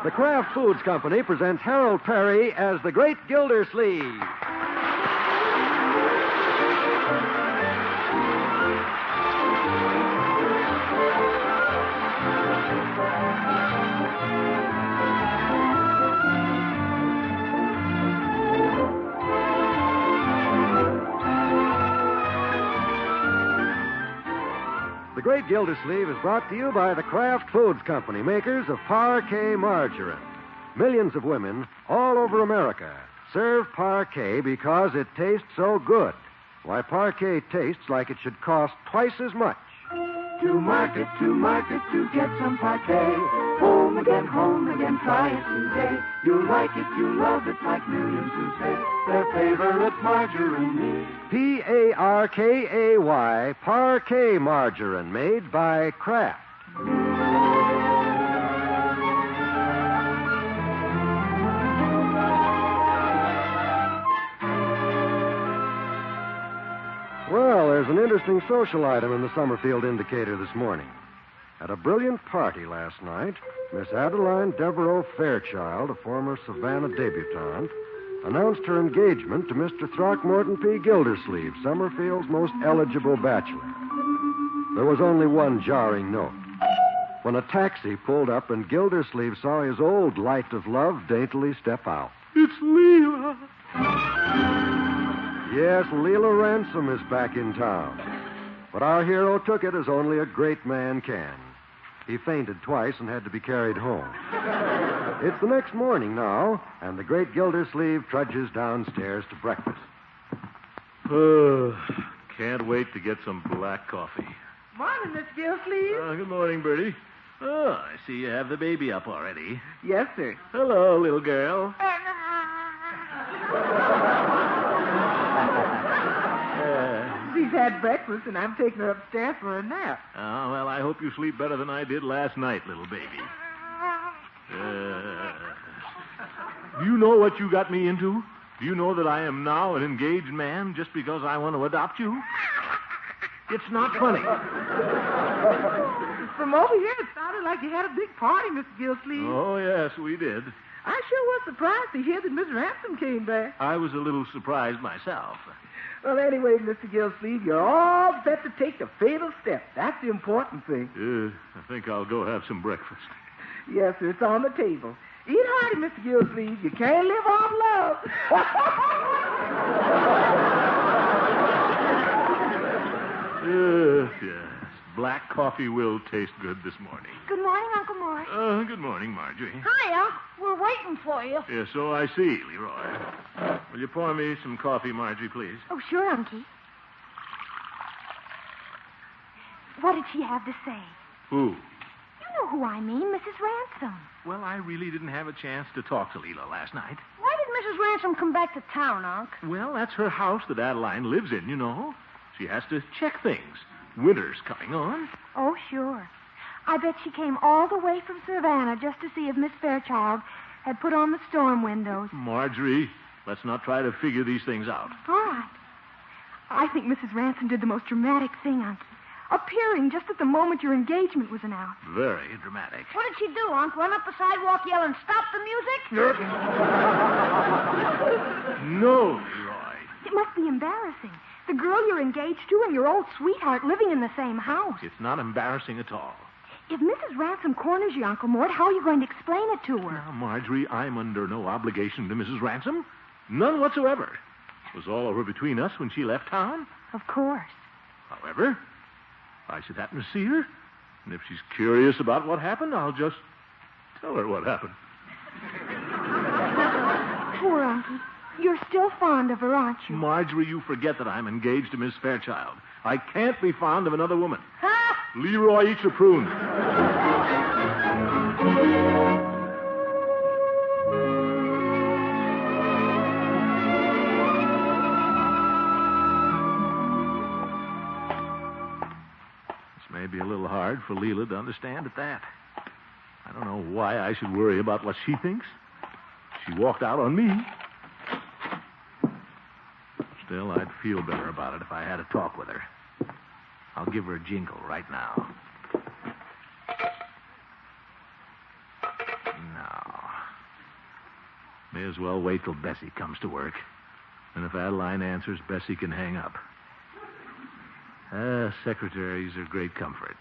The Kraft Foods Company presents Harold Perry as the Great Gildersleeve. The Great Gildersleeve is brought to you by the Kraft Foods Company, makers of Parquet Margarine. Millions of women all over America serve Parquet because it tastes so good. Why, Parquet tastes like it should cost twice as much. To market, to get some Parquet. Home again, try it today. You'll like it, you'll love it, like millions who say their favorite margarine is Parkay, Parquet Margarine, made by Kraft. Well, there's an interesting social item in the Summerfield Indicator this morning. At a brilliant party last night, Miss Adeline Devereaux Fairchild, a former Savannah debutante, announced her engagement to Mr. Throckmorton P. Gildersleeve, Summerfield's most eligible bachelor. There was only one jarring note. When a taxi pulled up and Gildersleeve saw his old light of love daintily step out. It's Leela. Yes, Leela Ransom is back in town. But our hero took it as only a great man can. He fainted twice and had to be carried home. It's the next morning now, and the great Gildersleeve trudges downstairs to breakfast. Can't wait to get some black coffee. Morning, Miss Gildersleeve. Good morning, Bertie. Oh, I see you have the baby up already. Yes, sir. Hello, little girl. She's had breakfast, and I'm taking her upstairs for a nap. Oh, well, I hope you sleep better than I did last night, little baby. Do you know what you got me into? Do you know that I am now an engaged man just because I want to adopt you? It's not funny. From over here, it sounded like you had a big party, Mr. Gildersleeve. Oh, yes, we did. I sure was surprised to hear that Miss Ransom came back. I was a little surprised myself. Well, anyway, Mr. Gildersleeve, you're all set to take the fatal step. That's the important thing. I think I'll go have some breakfast. Yes, sir, it's on the table. Eat hearty, Mr. Gildersleeve. You can't live off love. Yes. Black coffee will taste good this morning. Good morning, Uncle Mort. Good morning, Marjorie. Hiya. We're waiting for you. Yes, so I see, Leroy. Will you pour me some coffee, Marjorie, please? Oh, sure, Unky. What did she have to say? Who? You know who I mean, Mrs. Ransom. Well, I really didn't have a chance to talk to Leela last night. Why did Mrs. Ransom come back to town, Unc? Well, that's her house that Adeline lives in, you know. She has to check things. Winter's coming on. Oh, sure. I bet she came all the way from Savannah just to see if Miss Fairchild had put on the storm windows. Marjorie, let's not try to figure these things out. All right. I think Mrs. Ransom did the most dramatic thing, Unc. Appearing just at the moment your engagement was announced. Very dramatic. What did she do, Unc? Run up the sidewalk yelling, "Stop the music"? No, Leroy. It must be embarrassing. The girl you're engaged to and your old sweetheart living in the same house. It's not embarrassing at all. If Mrs. Ransom corners you, Uncle Mort, how are you going to explain it to her? Now, Marjorie, I'm under no obligation to Mrs. Ransom. None whatsoever. It was all over between us when she left town. Of course. However, if I should happen to see her, and if she's curious about what happened, I'll just tell her what happened. Poor Uncle. You're still fond of her, aren't you? Marjorie, you forget that I'm engaged to Miss Fairchild. I can't be fond of another woman. Ha! Leroy eats a prune. This may be a little hard for Leela to understand at that. I don't know why I should worry about what she thinks. She walked out on me. Still, I'd feel better about it if I had a talk with her. I'll give her a jingle right now. Now, May as well wait till Bessie comes to work. And if Adeline answers, Bessie can hang up. Secretaries are great comfort.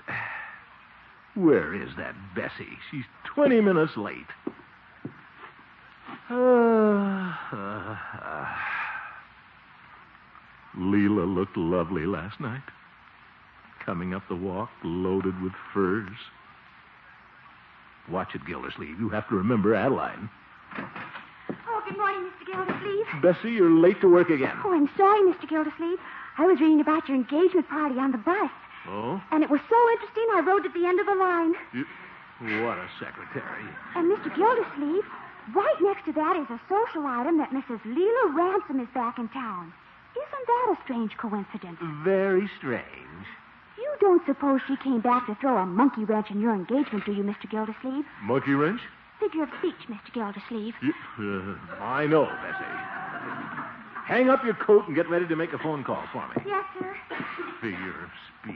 Where is that Bessie? She's 20 minutes late. Leela looked lovely last night. Coming up the walk, loaded with furs. Watch it, Gildersleeve. You have to remember Adeline. Oh, good morning, Mr. Gildersleeve. Bessie, you're late to work again. Oh, I'm sorry, Mr. Gildersleeve. I was reading about your engagement party on the bus. Oh? And it was so interesting, I wrote at the end of the line. What a secretary. And Mr. Gildersleeve, right next to that is a social item that Mrs. Leela Ransom is back in town. Isn't that a strange coincidence? Very strange. You don't suppose she came back to throw a monkey wrench in your engagement, do you, Mr. Gildersleeve? Monkey wrench? Figure of speech, Mr. Gildersleeve. I know, Bessie. Hang up your coat and get ready to make a phone call for me. Yes, sir. Figure of speech.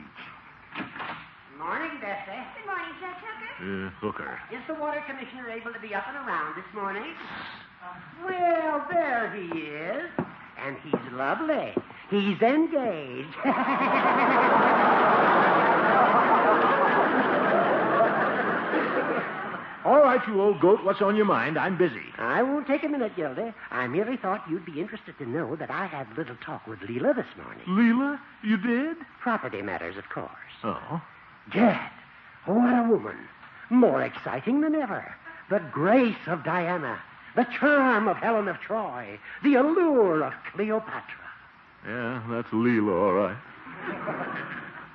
Morning, Bessie. Good morning, Judge Hooker. Hooker. Is the water commissioner able to be up and around this morning? Well, there he is. And he's lovely. He's engaged. All right, you old goat. What's on your mind? I'm busy. I won't take a minute, Gildy. I merely thought you'd be interested to know that I had a little talk with Leela this morning. Leela? You did? Property matters, of course. Oh? Gad, what a woman. More exciting than ever. The grace of Diana. The charm of Helen of Troy. The allure of Cleopatra. Yeah, that's Leela, all right.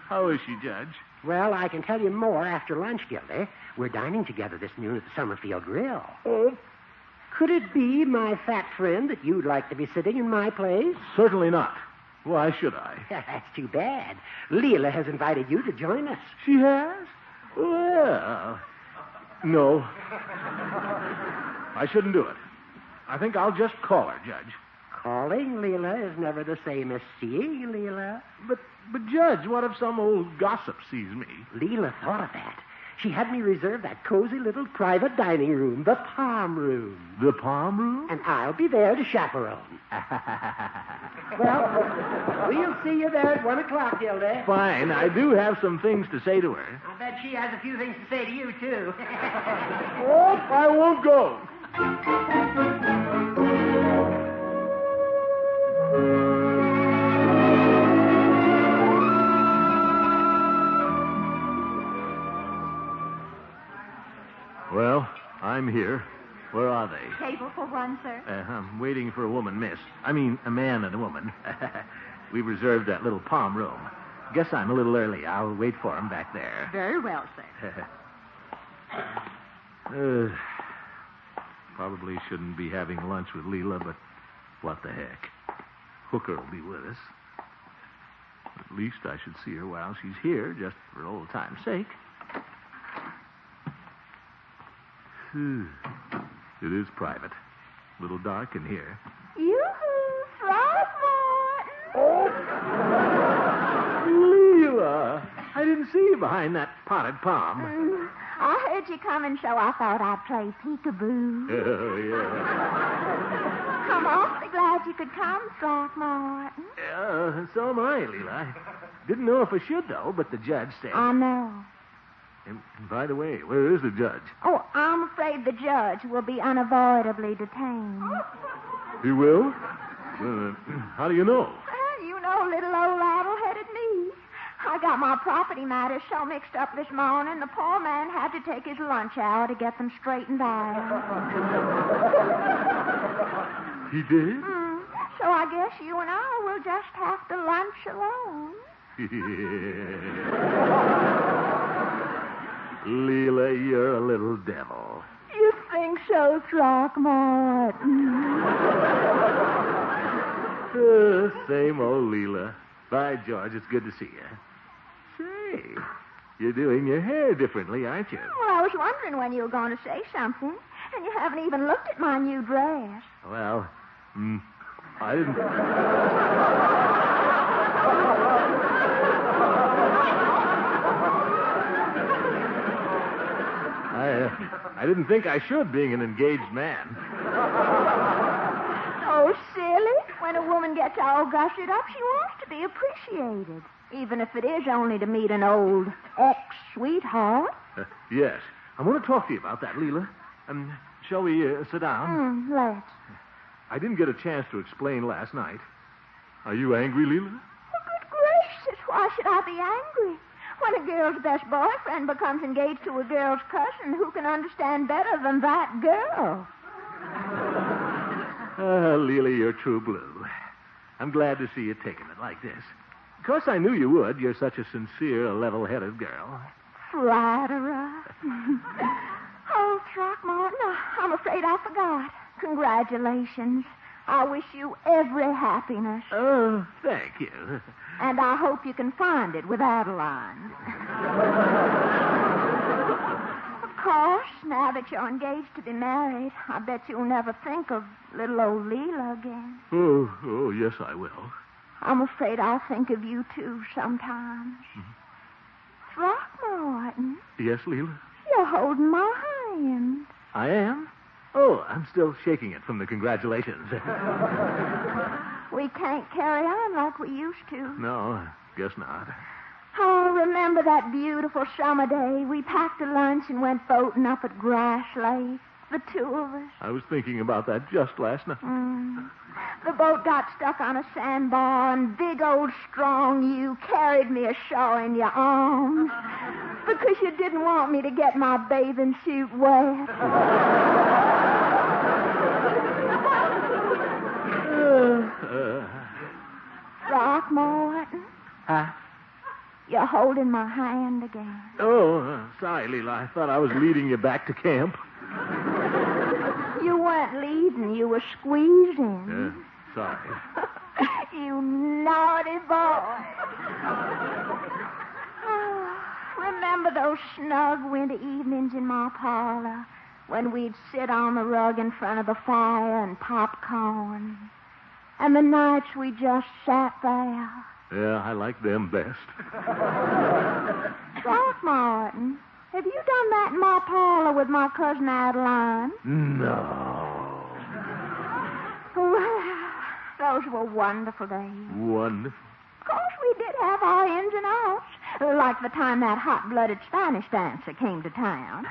How is she, Judge? Well, I can tell you more after lunch, Gildy. We're dining together this noon at the Summerfield Grill. Oh? Could it be, my fat friend, that you'd like to be sitting in my place? Certainly not. Why should I? That's too bad. Leela has invited you to join us. She has? Well, no. I shouldn't do it. I think I'll just call her, Judge. Calling Leela is never the same as seeing Leela. But Judge, what if some old gossip sees me? Leela thought of that. She had me reserve that cozy little private dining room, the Palm Room. The Palm Room? And I'll be there to chaperone. Well, we'll see you there at 1 o'clock, Gildy. Fine. I do have some things to say to her. I bet she has a few things to say to you, too. Oh, I won't go. Well, I'm here. Where are they? Table for one, sir. I'm waiting for a woman, miss. I mean, a man and a woman. We've reserved that little palm room. Guess I'm a little early. I'll wait for them back there. Very well, sir. Probably shouldn't be having lunch with Leela, but what the heck? Hooker will be with us. At least I should see her while she's here, just for old time's sake. It is private. A little dark in here. Yoo-hoo, Throckmorton. Oh! Leela! I didn't see you behind that potted palm. I heard you coming, so I thought I'd play peekaboo. Oh, yeah. I'm awfully glad you could come, Throckmorton. So am I, Leela. I didn't know if I should, though, but the judge said... I know. And by the way, where is the judge? Oh, I'm afraid the judge will be unavoidably detained. He will? How do you know? Well, you know, little old addle-headed me. I got my property matters so mixed up this morning, the poor man had to take his lunch hour to get them straightened out. He did? So I guess you and I will just have to lunch alone. Leela, you're a little devil. You think so, Throckmorton? Same old Leela. By George, it's good to see you. Say, you're doing your hair differently, aren't you? Well, I was wondering when you were going to say something, and you haven't even looked at my new dress. Well, I didn't... I didn't think I should, being an engaged man. so silly. When a woman gets all gushered up, she wants to be appreciated, even if it is only to meet an old ex-sweetheart. Yes. I want to talk to you about that, Leela. Shall we sit down? Let's. I didn't get a chance to explain last night. Are you angry, Leela? Oh, good gracious, why should I be angry? When a girl's best boyfriend becomes engaged to a girl's cousin, who can understand better than that girl? Leela, you're true blue. I'm glad to see you taking it like this. Of course, I knew you would. You're such a sincere, level-headed girl. Flatterer. Oh, Throckmorton, I'm afraid I forgot. Congratulations. I wish you every happiness. Oh, thank you. And I hope you can find it with Adeline. Of course, now that you're engaged to be married, I bet you'll never think of little old Leela again. Oh, yes, I will. I'm afraid I'll think of you, too, sometimes. Throckmorton, Yes, Leela? you're holding my hand. I am? Oh, I'm still shaking it from the congratulations. We can't carry on like we used to. No, guess not. Oh, remember that beautiful summer day? We packed a lunch and went boating up at Grass Lake, the two of us. I was thinking about that just last night. The boat got stuck on a sandbar, and big old strong you carried me ashore in your arms because you didn't want me to get my bathing suit wet. Throckmorton, Huh? you're holding my hand again. Oh, sorry, Leela. I thought I was leading you back to camp. You weren't leading, you were squeezing. Sorry. You naughty boy. Oh, remember those snug winter evenings in my parlor when we'd sit on the rug in front of the fire and popcorn? And the nights we just sat there. Yeah, I like them best. Throckmorton, have you done that in my parlor with my cousin Adeline? No. Well, those were wonderful days. Wonderful. Of course, we did have our ins and outs, like the time that hot-blooded Spanish dancer came to town.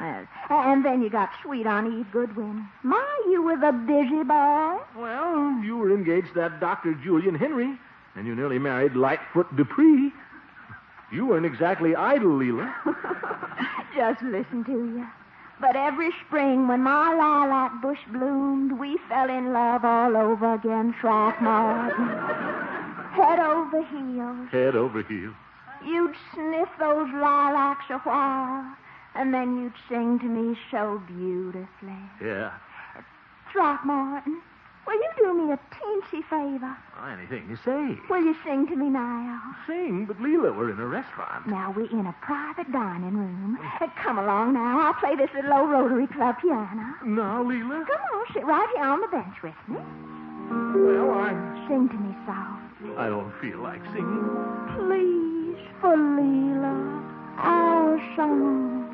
Yes. And then you got sweet on Eve Goodwin. My, you were the busy boy. Well, you were engaged to that Dr. Julian Henry, and you nearly married Lightfoot Dupree. You weren't exactly idle, Leela. Just listen to you. But every spring when my lilac bush bloomed, we fell in love all over again, Throckmorton. Head over heels. Head over heels. You'd sniff those lilacs a while, and then you'd sing to me so beautifully. Yeah. Throckmorton, will you do me a teensy favor? Anything you say. Will you sing to me now? Sing, but Leela, we're in a restaurant. Now, we're in a private dining room. Come along now. I'll play this little old Rotary Club piano. Now, Leela? Come on, sit right here on the bench with me. Well, Sing to me softly. I don't feel like singing. Please, for Leela, our song.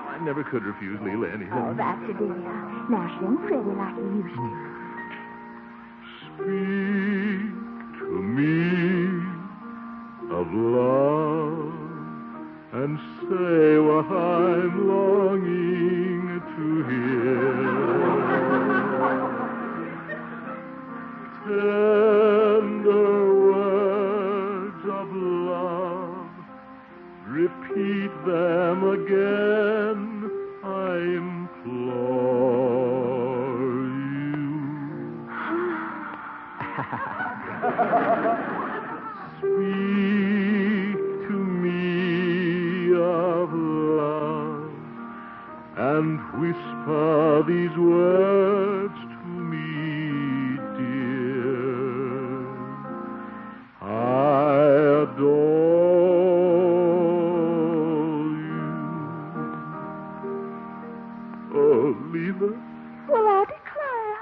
I never could refuse Leela anything. Oh, that's a dear. Now sing pretty like you used to. Speak to me of love and say what I'm longing to hear. Tender words of love, repeat them again, I implore you. Speak to me of love and whisper these words to me, dear. I adore you. Oh, Leela. Well, I declare.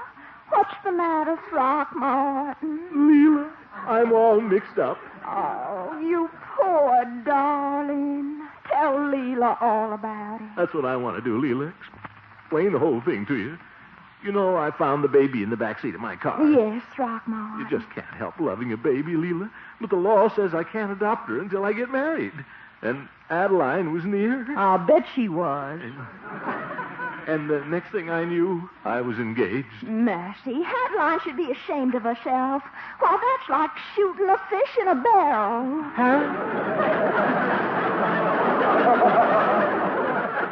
What's the matter, Throckmorton? Leela, I'm all mixed up. Oh, you poor darling. Tell Leela all about it. That's what I want to do, Leela. Explain the whole thing to you. You know, I found the baby in the back seat of my car. Yes, Throckmorton. You just can't help loving a baby, Leela. But the law says I can't adopt her until I get married. And Adeline was near. I'll bet she was. And the next thing I knew, I was engaged. Mercy, Adeline should be ashamed of herself. Why, that's like shooting a fish in a barrel. Huh?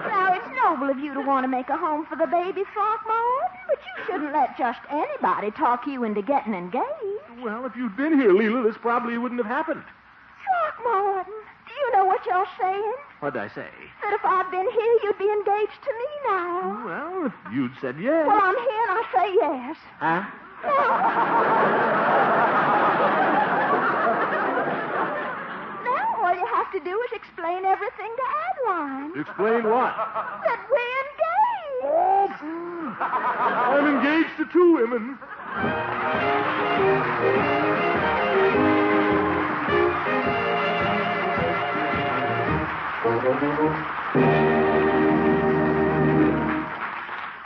Now, it's noble of you to want to make a home for the baby, Throckmorton, but you shouldn't let just anybody talk you into getting engaged. Well, if you'd been here, Leela, this probably wouldn't have happened. Throckmorton, do you know what you're saying? What'd I say? That if I'd been here, you'd be engaged to me now. Well, if you'd said yes. Well, I'm here and I say yes. Huh? Now all you have to do is explain everything to Adeline. Explain what? That we're engaged. I'm engaged to two women.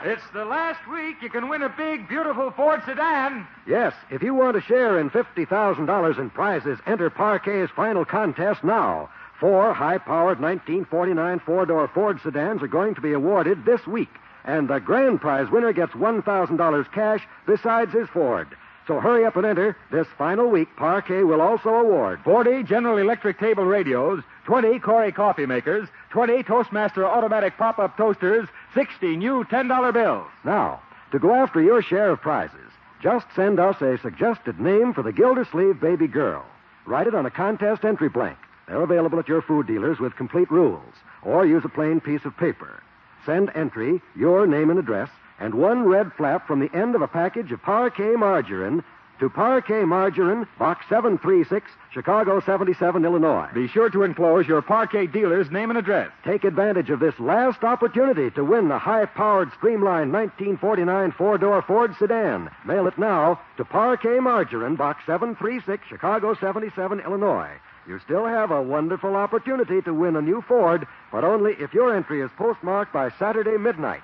It's the last week you can win a big, beautiful Ford sedan. Yes, if you want to share in $50,000 in prizes, enter Parquet's final contest now. 4 high-powered 1949 four-door Ford sedans are going to be awarded this week. And the grand prize winner gets $1,000 cash besides his Ford. So hurry up and enter. This final week, Parquet will also award 40 General Electric table radios, 20 Corey coffee makers, 20 Toastmaster automatic pop-up toasters, 60 new $10 bills. Now, to go after your share of prizes, just send us a suggested name for the Gildersleeve baby girl. Write it on a contest entry blank. They're available at your food dealers with complete rules. Or use a plain piece of paper. Send entry, your name and address, and one red flap from the end of a package of Parquet margarine to Parquet Margarine, Box 736, Chicago 77, Illinois. Be sure to enclose your Parquet dealer's name and address. Take advantage of this last opportunity to win the high-powered, streamlined 1949 four-door Ford sedan. Mail it now to Parquet Margarine, Box 736, Chicago 77, Illinois. You still have a wonderful opportunity to win a new Ford, but only if your entry is postmarked by Saturday midnight.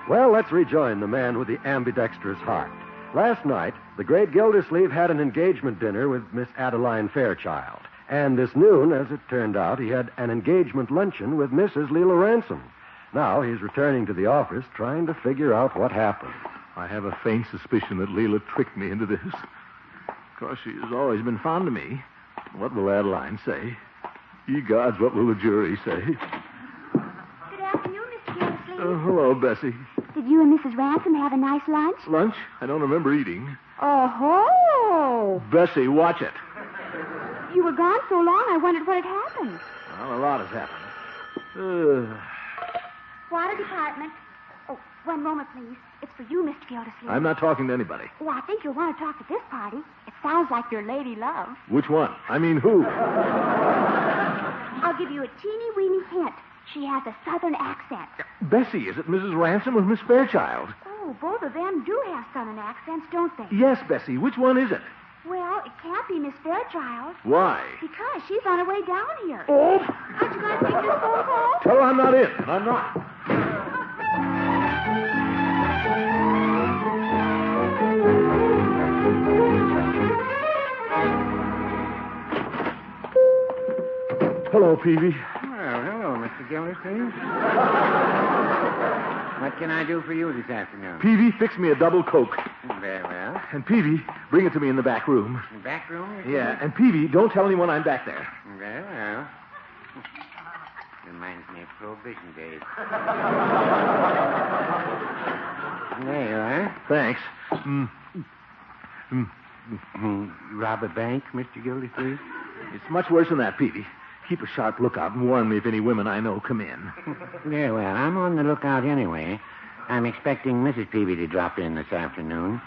Well, let's rejoin the man with the ambidextrous heart. Last night, the great Gildersleeve had an engagement dinner with Miss Adeline Fairchild. And this noon, as it turned out, he had an engagement luncheon with Mrs. Leela Ransom. Now he's returning to the office, trying to figure out what happened. I have a faint suspicion that Leela tricked me into this. Of course, she has always been fond of me. What will Adeline say? Ye gods, what will the jury say? Good afternoon, Mr. Gildersleeve. Hello, Bessie. Did you and Mrs. Ransom have a nice lunch? Lunch? I don't remember eating. Oh-ho! Bessie, watch it. You were gone so long, I wondered what had happened. Well, a lot has happened. Water department. Oh, one moment, please. It's for you, Mr. Gildersleeve. I'm not talking to anybody. Oh, I think you'll want to talk at this party. It sounds like your lady love. Which one? I mean, who? I'll give you a teeny-weeny hint. She has a southern accent. Bessie, is it Mrs. Ransom or Miss Fairchild? Oh, both of them do have southern accents, don't they? Yes, Bessie. Which one is it? Well, it can't be Miss Fairchild. Why? Because she's on her way down here. Oh! Aren't you going to take this phone call? Tell her I'm not in. I'm not. Hello, Peavy. Well, hello, Mr. Gildersleeve. What can I do for you this afternoon? Peavy, fix me a double Coke. Very well. And Peavy, bring it to me in the back room. Back room? Yeah, and Peavy, don't tell anyone I'm back there. Very well. Reminds me of Prohibition days. There you are. Thanks. Rob a bank, Mr. Gildersleeve? It's much worse than that, Peavy. Keep a sharp lookout and warn me if any women I know come in. Very well. I'm on the lookout anyway. I'm expecting Mrs. Peavy to drop in this afternoon.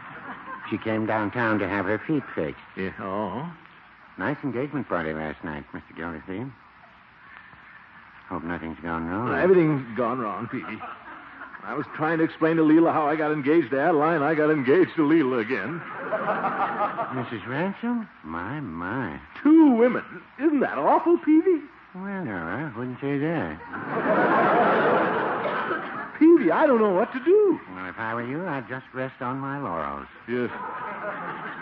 She came downtown to have her feet fixed. Yeah, oh? Nice engagement party last night, Mr. Gildersleeve. Hope nothing's gone wrong. Everything's gone wrong, Peavy. I was trying to explain to Leela how I got engaged to Adeline. I got engaged to Leela again. Mrs. Ransom? My. 2 women. Isn't that awful, Peavy? Well, no, I wouldn't say that. Peavy, I don't know what to do. Well, if I were you, I'd just rest on my laurels. Yes.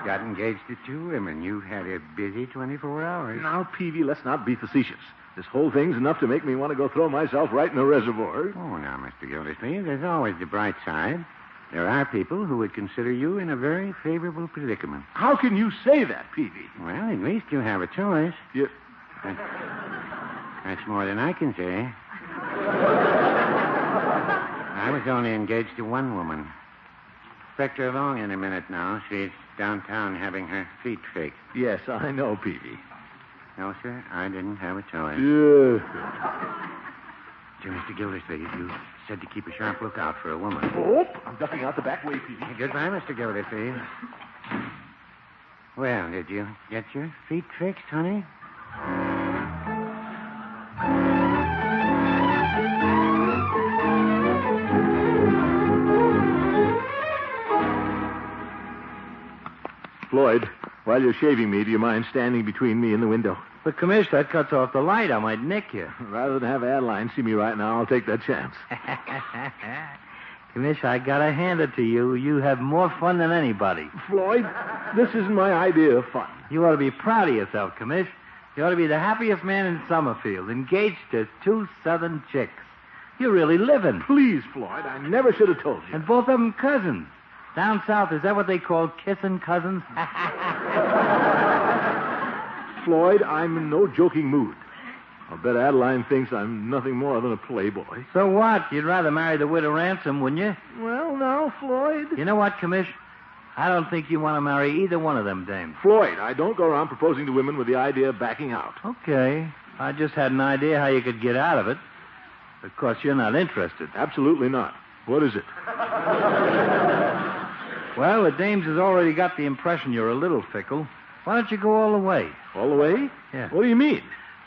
Got engaged to 2 women. You've had a busy 24 hours. Now, Peavy, let's not be facetious. This whole thing's enough to make me want to go throw myself right in a reservoir. Oh, now, Mr. Gildersleeve, there's always the bright side. There are people who would consider you in a very favorable predicament. How can you say that, Peavy? Well, at least you have a choice. You... That's more than I can say. I was only engaged to 1 woman. Expect her along in a minute now. She's downtown having her feet faked. Yes, I know, Peavy. No, sir, I didn't have a choice. Yeah. Dear Mr. Gildersleeve, you said to keep a sharp lookout for a woman. Oh, I'm ducking out the back way, Peavy. Goodbye, Mr. Gildersleeve. Well, did you get your feet fixed, honey? Floyd, while you're shaving me, do you mind standing between me and the window? But, Commish, that cuts off the light. I might nick you. Rather than have Adeline see me right now, I'll take that chance. Commish, I gotta hand it to you. You have more fun than anybody. Floyd, this isn't my idea of fun. You ought to be proud of yourself, Commish. You ought to be the happiest man in Summerfield, engaged to 2 Southern chicks. You're really living. Please, Floyd, I never should have told you. And both of them cousins. Down south, is that what they call kissing cousins? Floyd, I'm in no joking mood. I'll bet Adeline thinks I'm nothing more than a playboy. So what? You'd rather marry the widow Ransom, wouldn't you? Well, now, Floyd. You know what, Commish? I don't think you want to marry either one of them dames. Floyd, I don't go around proposing to women with the idea of backing out. Okay. I just had an idea how you could get out of it. Of course, you're not interested. Absolutely not. What is it? Well, the dames has already got the impression you're a little fickle. Why don't you go all the way? All the way? Yeah. What do you mean?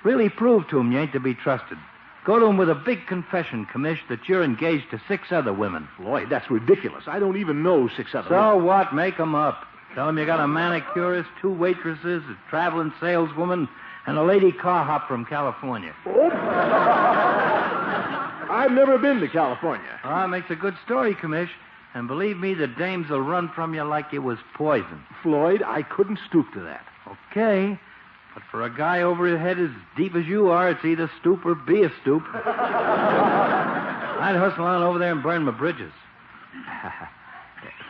Really prove to him you ain't to be trusted. Go to him with a big confession, Commish, that you're engaged to 6 other women. Floyd, that's ridiculous. I don't even know 6 other So women. what? Make 'em up. Tell him you got a manicurist, 2 waitresses, a traveling saleswoman, and a lady car hop from California. Oh. I've never been to California. Ah, makes a good story, Commish. And believe me, the dames will run from you like it was poison. Floyd, I couldn't stoop to that. Okay. But for a guy over his head as deep as you are, it's either stoop or be a stoop. I'd hustle on over there and burn my bridges.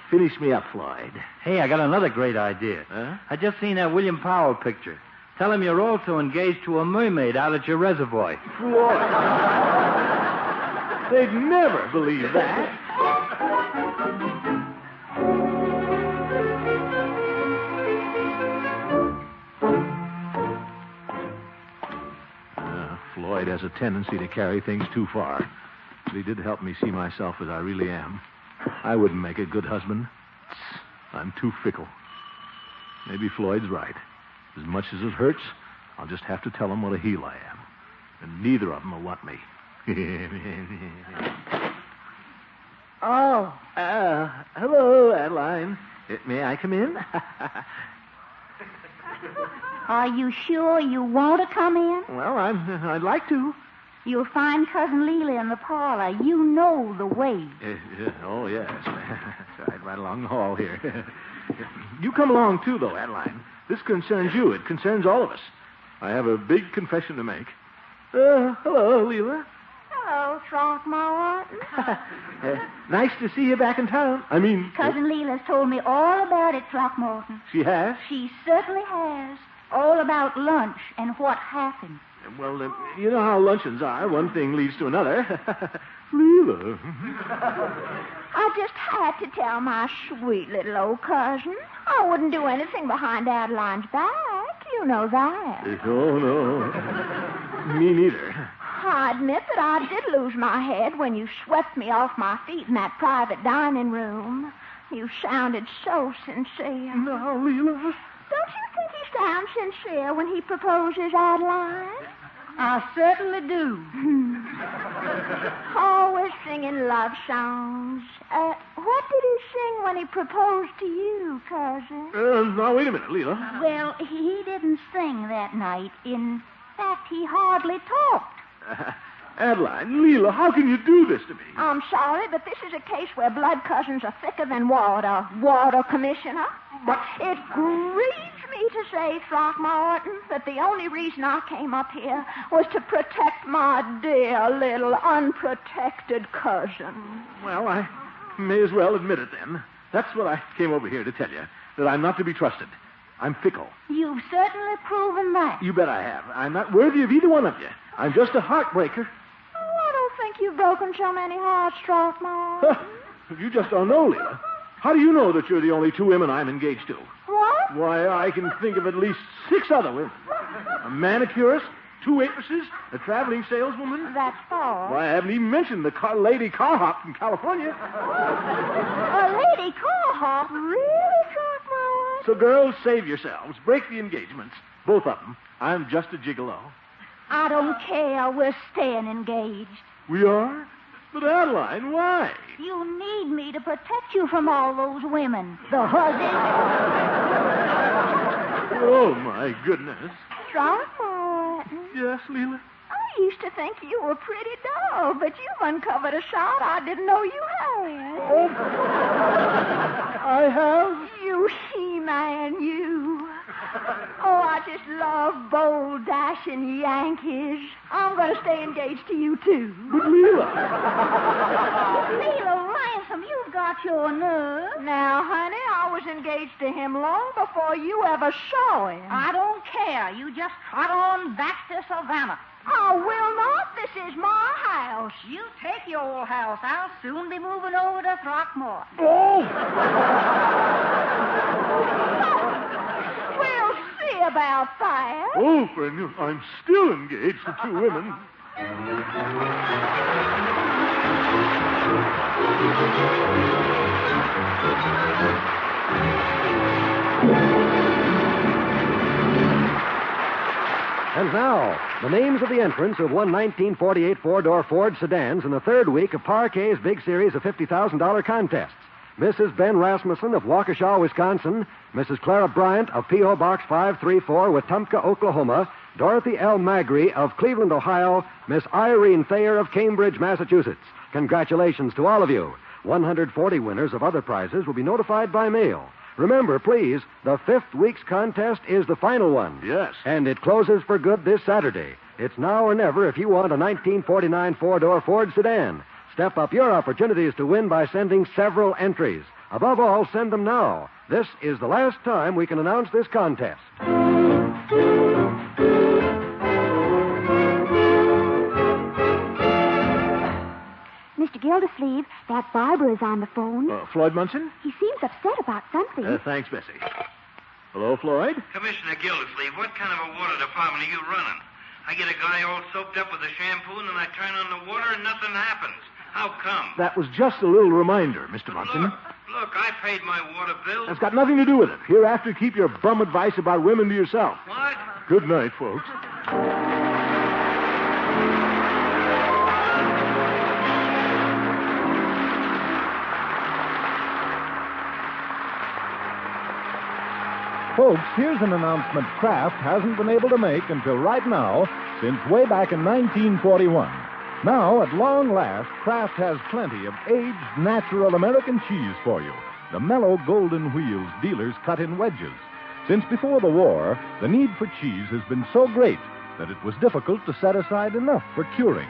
Finish me up, Floyd. Hey, I got another great idea. Huh? I just seen that William Powell picture. Tell him you're also engaged to a mermaid out at your reservoir. Floyd. They'd never believe that. Floyd has a tendency to carry things too far. But he did help me see myself as I really am. I wouldn't make a good husband. I'm too fickle. Maybe Floyd's right. As much as it hurts, I'll just have to tell him what a heel I am. And neither of them will want me. Oh. Hello, Adeline. May I come in? Are you sure you want to come in? Well, I'd like to. You'll find Cousin Leela in the parlor. You know the way. Oh, yes. Right along the hall here. You come along, too, though, Adeline. This concerns you. It concerns all of us. I have a big confession to make. Hello, Leela. Hello, Throckmorton. Nice to see you back in town. Cousin Leela's told me all about it, Throckmorton. She has? She certainly has. All about lunch and what happened. Well, you know how luncheons are. One thing leads to another. Leela. I just had to tell my sweet little old cousin. I wouldn't do anything behind Adeline's back. You know that. Oh, no. Me neither. I admit that I did lose my head when you swept me off my feet in that private dining room. You sounded so sincere. Now, Leela. Don't you think he sounds sincere when he proposes, Adeline? I certainly do. Always singing love songs. What did he sing when he proposed to you, cousin? Now, wait a minute, Leela. Well, he didn't sing that night. In fact, he hardly talked. Adeline, Leela, how can you do this to me? I'm sorry, but this is a case where blood cousins are thicker than water. Water, Commissioner. But... It grieves me to say, Throckmorton, that the only reason I came up here was to protect my dear little unprotected cousin. Well, I may as well admit it then. That's what I came over here to tell you, that I'm not to be trusted. I'm fickle. You've certainly proven that. You bet I have. I'm not worthy of either one of you. I'm just a heartbreaker. I don't think you've broken so many hearts, Throckmorton. You just don't know, Leela. How do you know that you're the only two women I'm engaged to? What? Why, I can think of at least 6 other women. A manicurist, 2 waitresses, a traveling saleswoman. That's 4. Why, I haven't even mentioned the Lady Carhop from California. A Lady Carhop? Really, Throckmorton? So, girls, save yourselves. Break the engagements. Both of them. I'm just a gigolo. I don't care. We're staying engaged. We are? But, Adeline, why? You need me to protect you from all those women. The husband. Oh, my goodness. Throckmorton. Yes, Leela? I used to think you were pretty dull, but you've uncovered a shot I didn't know you had. Oh, I have? You he-man, you. Oh, I just love bold, dashing Yankees. I'm going to stay engaged to you, too. But, Leela. Leela Ransom, you've got your nerve. Now, honey, I was engaged to him long before you ever saw him. I don't care. You just trot on back to Savannah. I will not. This is my house. You take your old house. I'll soon be moving over to Throckmorton. Oh! We'll see about that. Oh, friend, I'm still engaged to 2 women. And now, the names of the entrants who have won 1948 four-door Ford sedans in the 3rd week of Parquet's big series of $50,000 contests. Mrs. Ben Rasmussen of Waukesha, Wisconsin, Mrs. Clara Bryant of P.O. Box 534, Wetumpka, Oklahoma, Dorothy L. Magri of Cleveland, Ohio, Miss Irene Thayer of Cambridge, Massachusetts. Congratulations to all of you. 140 winners of other prizes will be notified by mail. Remember, please, the 5th week's contest is the final one. Yes. And it closes for good this Saturday. It's now or never if you want a 1949 four-door Ford sedan. Step up your opportunities to win by sending several entries. Above all, send them now. This is the last time we can announce this contest. Mr. Gildersleeve, that barber is on the phone. Floyd Munson? He seems upset about something. Thanks, Bessie. Hello, Floyd? Commissioner Gildersleeve, what kind of a water department are you running? I get a guy all soaked up with a shampoo, and then I turn on the water, and nothing happens. How come? That was just a little reminder, Mr. Munson. Look, I paid my water bill. That's got nothing to do with it. Hereafter, keep your bum advice about women to yourself. What? Good night, folks. Folks, here's an announcement Kraft hasn't been able to make until right now, since way back in 1941. Now, at long last, Kraft has plenty of aged, natural American cheese for you. The mellow golden wheels dealers cut in wedges. Since before the war, the need for cheese has been so great that it was difficult to set aside enough for curing.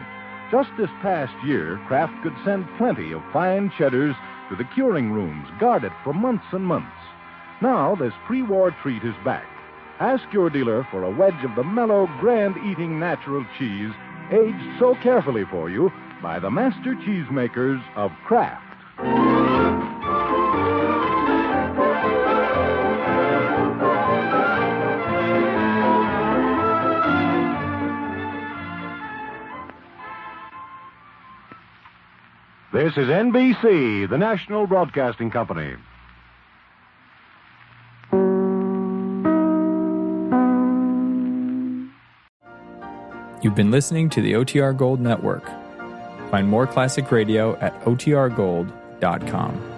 Just this past year, Kraft could send plenty of fine cheddars to the curing rooms, guarded for months and months. Now, this pre-war treat is back. Ask your dealer for a wedge of the mellow, grand-eating natural cheese aged so carefully for you by the master cheesemakers of Kraft. This is NBC, the National Broadcasting Company. You've been listening to the OTR Gold Network. Find more classic radio at otrgold.com.